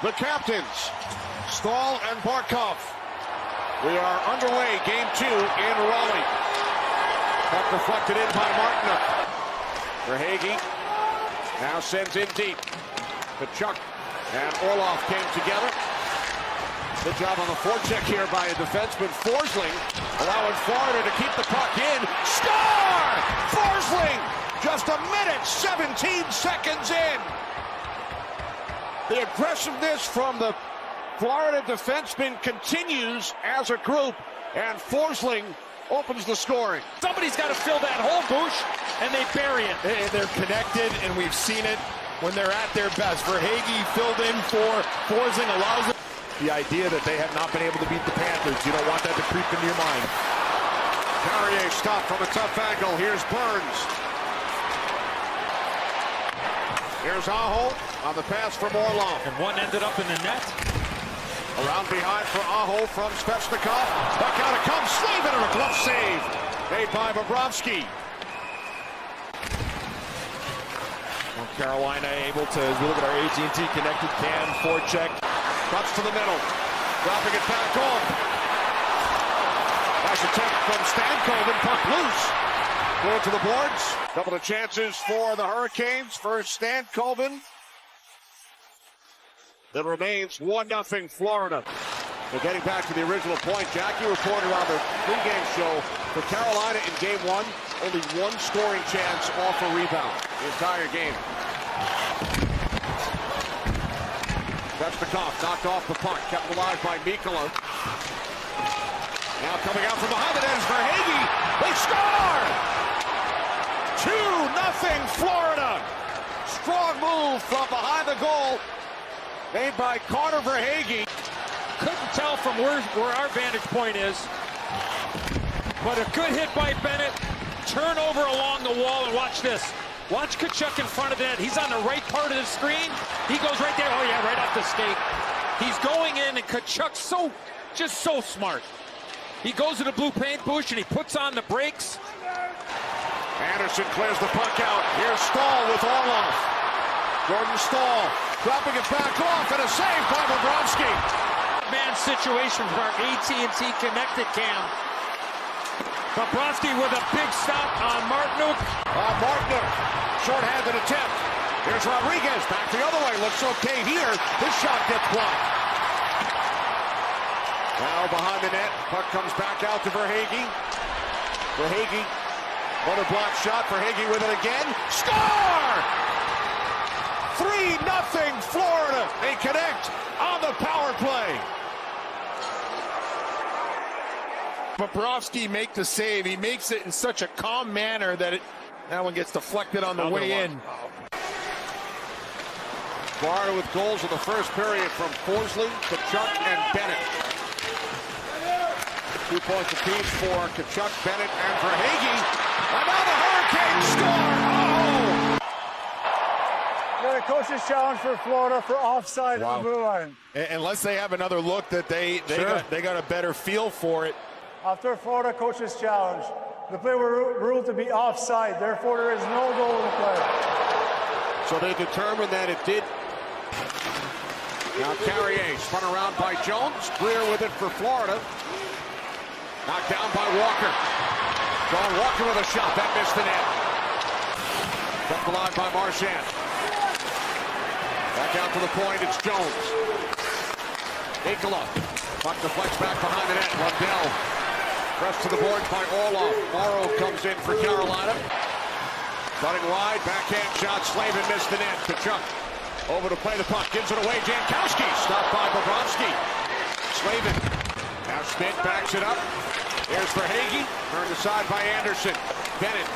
the captains, Stahl and Barkov. We are underway, game 2 in Raleigh. Puck deflected in by Martinook. Verhaeghe now sends in deep. Tkachuk and Orlov came together. Good job on the forecheck here by a defenseman. Forsling allowing Florida to keep the puck in. Score! Forsling! Just a minute, 17 seconds in. The aggressiveness from the Florida defenseman continues as a group, and Forsling opens the scoring. Somebody's got to fill that hole, Bush, and they bury it. They're connected, and we've seen it when they're at their best. Verhaeghe filled in for Forsling, allows it. The idea that they have not been able to beat the Panthers, you don't want that to creep into your mind. Carrier stopped from a tough angle. Here's Burns. Here's Aho on the pass from Orlov. And one ended up in the net. Around behind for Aho from Svechnikov. Back out it comes. Slavin and a glove save made by Bobrovsky. Well, Carolina able to, as we look at our AT&T connected cam, forecheck. Cuts to the middle. Dropping it back on. Nice attempt from Stankoven. Puck loose. Going to the boards. Couple of chances for the Hurricanes. First Stankoven. That remains 1-0 Florida. But getting back to the original point, Jackie reported on the pregame show for Carolina in game 1, only one scoring chance off a rebound the entire game. Svechnikov knocked off the puck, kept alive by Mikkola. Now coming out from behind the net is Verhaeghe. They score! 2-0 Florida. Strong move from behind the goal made by Carter Verhaeghe. Couldn't tell from where our vantage point is. But a good hit by Bennett. Turnover along the wall, and watch this. Watch Tkachuk in front of the net. He's on the right part of the screen. He goes right there. Oh, yeah, right off the skate. He's going in, and Tkachuk's just so smart. He goes to the blue paint bush, and he puts on the brakes. Anderson clears the puck out. Here's Stahl with Orlov. Jordan Stahl dropping it back off, and a save by Bobrovsky. Man situation for our AT&T connected cam. Bobrovsky with a big stop on Martinook. Martinook, short-handed attempt. Here's Rodriguez, back the other way. Looks okay here. His shot gets blocked. Now behind the net, puck comes back out to Verhaeghe. Verhaeghe, another block shot. Verhaeghe with it again. Score! 3-0 Florida. They connect on the power play. Bobrovsky make the save. He makes it in such a calm manner that that one gets deflected on the way in. Florida with goals in the first period from Forsling, Tkachuk, and Bennett. 2 points apiece for Tkachuk, Bennett, and Verhaeghe. And now the Hurricanes score! Oh! Got a coach's challenge for Florida for offside on the blue line. Unless they have another look that they got a better feel for it. After Florida coach's challenge, the play were ruled to be offside. Therefore, there is no goal in the play. So they determined that it did. Now Carrier spun around by Jones. Clear with it for Florida. Knocked down by Walker. John Walker with a shot. That missed the net. Kept alive by Marchand. Back out to the point. It's Jones. Mikkola. Puck deflects back behind the net. Lundell. Pressed to the boards by Orlov. Morrow comes in for Carolina. Cutting wide. Backhand shot. Slavin missed the net. Tkachuk over to play the puck. Gives it away. Jankowski. Stopped by Bobrovsky. Slavin. Now Schmidt backs it up. Here's Verhaeghe. Turned aside by Anderson. Bennett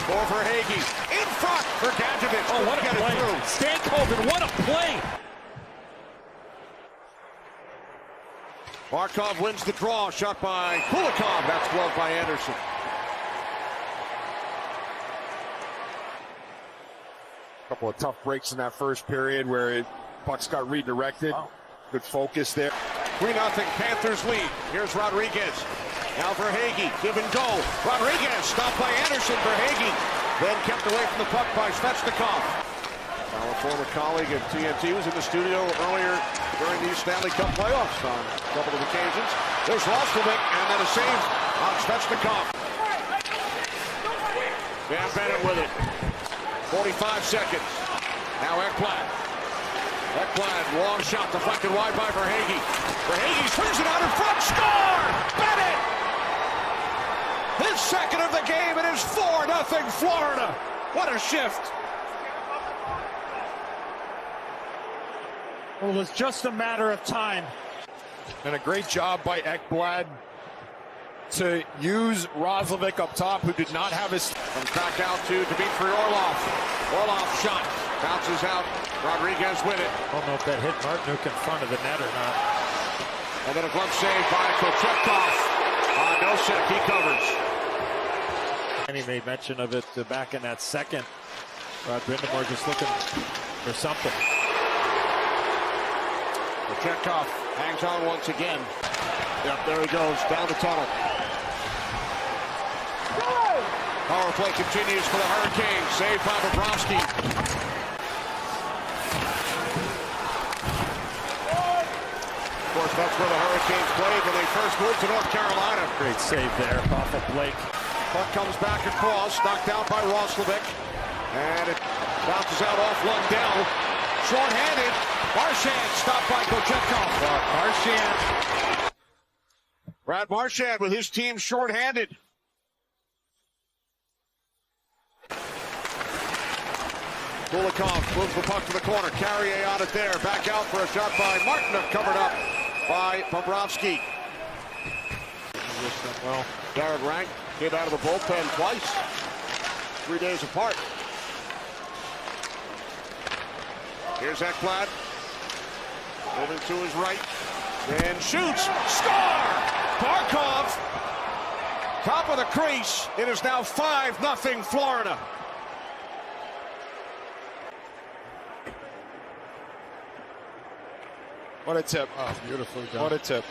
for Verhaeghe. In front for Gadjevich. Oh, what a play. Stankoven, what a play. Barkov wins the draw. Shot by Kulikov. That's gloved by Anderson. Couple of tough breaks in that first period where pucks got redirected. Good focus there. 3-0 Panthers lead. Here's Rodriguez. Now Verhaeghe, give and go. Rodriguez stopped by Anderson. Verhaeghe then kept away from the puck by Svechnikov. Our former colleague at TNT was in the studio earlier during these Stanley Cup playoffs on a couple of occasions. There's Roslovic, and then a save on Svechnikov. Dan Bennett with it. 45 seconds. Now Ekblad. Ekblad, long shot deflected wide by Verhaeghe. Verhaeghe swings it out in front. Score! Bennett! His second of the game. It is 4-0 Florida. What a shift. Well, it was just a matter of time. And a great job by Ekblad to use Roslovic up top, who did not have his... Comes back out to Dmitry Orlov. Orlov shot. Bounces out. Rodriguez with it. I don't know if that hit Martinook in front of the net or not. And then a glove save by Tkachuk. No check, he covers. And he made mention of it back in that second. Rod Brindamore just looking for something. Tkachuk hangs on once again. Yep, there he goes, down the tunnel. Power play continues for the Hurricanes. Saved by Bobrovsky. Of course, that's where the Hurricanes played when they first moved to North Carolina. Great save there off of Blake. Puck comes back across, knocked down by Roslovic. And it bounces out off Lundell. Short-handed. Marchand stopped by Tkachuk. Marchand. Brad Marchand with his team short-handed. Kulikov moves the puck to the corner. Carrier on it there. Back out for a shot by Martinook. Covered up by Bobrovsky. Well, Darren Rank came out of the bullpen twice. 3 days apart. Here's Ekblad. Moving to his right. And shoots. Score! Barkov. Top of the crease. It is now 5-0 Florida. What a tip. Oh, beautifully done. What a tip.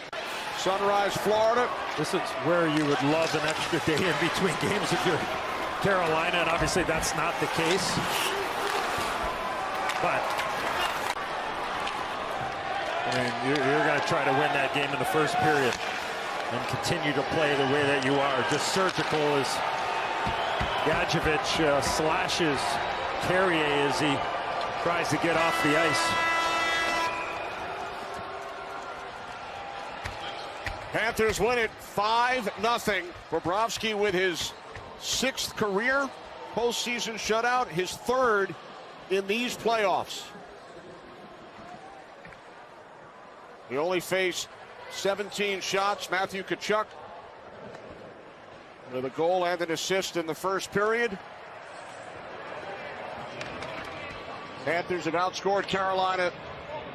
Sunrise, Florida. This is where you would love an extra day in between games if you're Carolina, and obviously that's not the case. But I mean, you're going to try to win that game in the first period and continue to play the way that you are. Just surgical as Gadjevich slashes Carrier as he tries to get off the ice. Panthers win it 5-0. Bobrovsky with his 6th career postseason shutout, his 3rd in these playoffs. He only faced 17 shots. Matthew Tkachuk with a goal and an assist in the first period. Panthers have outscored Carolina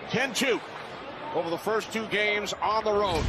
10-2 over the first 2 games on the road.